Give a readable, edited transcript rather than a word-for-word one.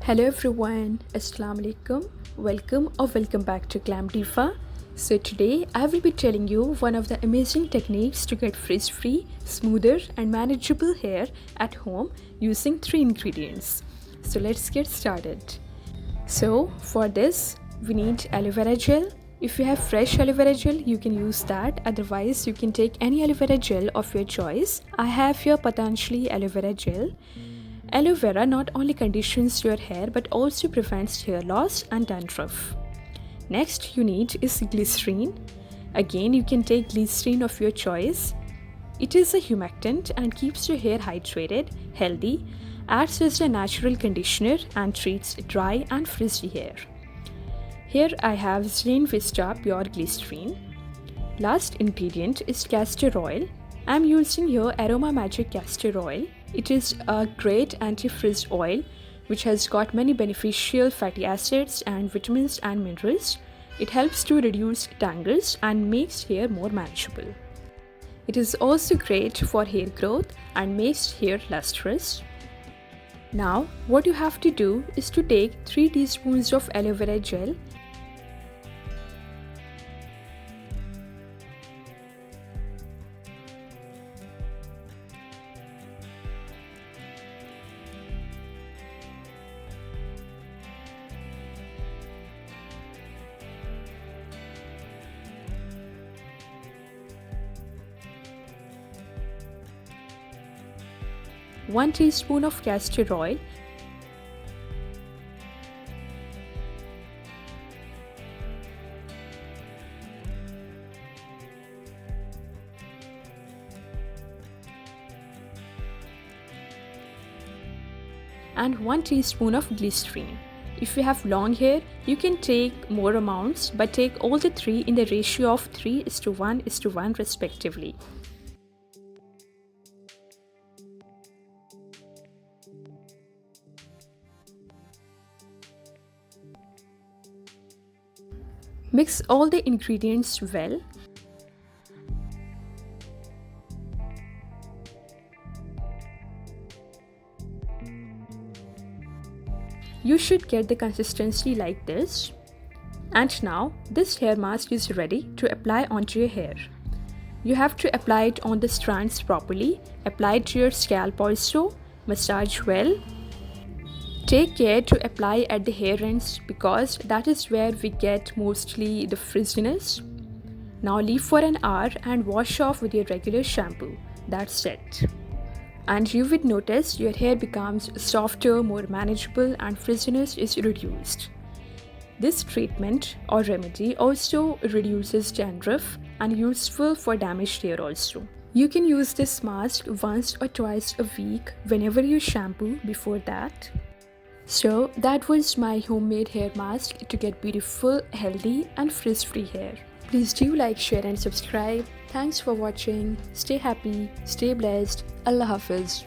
Hello everyone, Assalamu alaikum. Welcome back to Glam Diva. So today I will be telling you one of the amazing techniques to get frizz-free, smoother and manageable hair at home using 3 ingredients. So let's get started. So for this we need aloe vera gel. If you have fresh aloe vera gel, you can use that. Otherwise, you can take any aloe vera gel of your choice. I have here Patanjali aloe vera gel. Aloe vera not only conditions your hair but also prevents hair loss and dandruff. Next you need is glycerine. Again, you can take glycerine of your choice. It is a humectant and keeps your hair hydrated, healthy, acts as a natural conditioner and treats dry and frizzy hair. Here I have Zlane Vista Pure Glycerine. Last ingredient is castor oil. I am using here Aroma Magic Castor Oil. It is a great anti-frizz oil which has got many beneficial fatty acids and vitamins and minerals. It helps to reduce tangles and makes hair more manageable. It is also great for hair growth and makes hair lustrous. Now what you have to do is to take 3 teaspoons of aloe vera gel. One teaspoon of castor oil, and 1 teaspoon of glycerine. If you have long hair, you can take more amounts, but take all the 3 in the ratio of 3:1:1 respectively. Mix all the ingredients well. You should get the consistency like this. And now this hair mask is ready to apply onto your hair. You have to apply it on the strands properly. Apply it to your scalp also. Massage well. Take care to apply at the hair ends because that is where we get mostly the frizziness. Now leave for an hour and wash off with your regular shampoo. That's it. And you would notice your hair becomes softer, more manageable and frizziness is reduced. This treatment or remedy also reduces dandruff and useful for damaged hair also. You can use this mask once or twice a week whenever you shampoo before that. So that was my homemade hair mask to get beautiful, healthy and frizz-free hair. Please do like, share and subscribe. Thanks for watching. Stay happy, stay blessed. Allah Hafiz.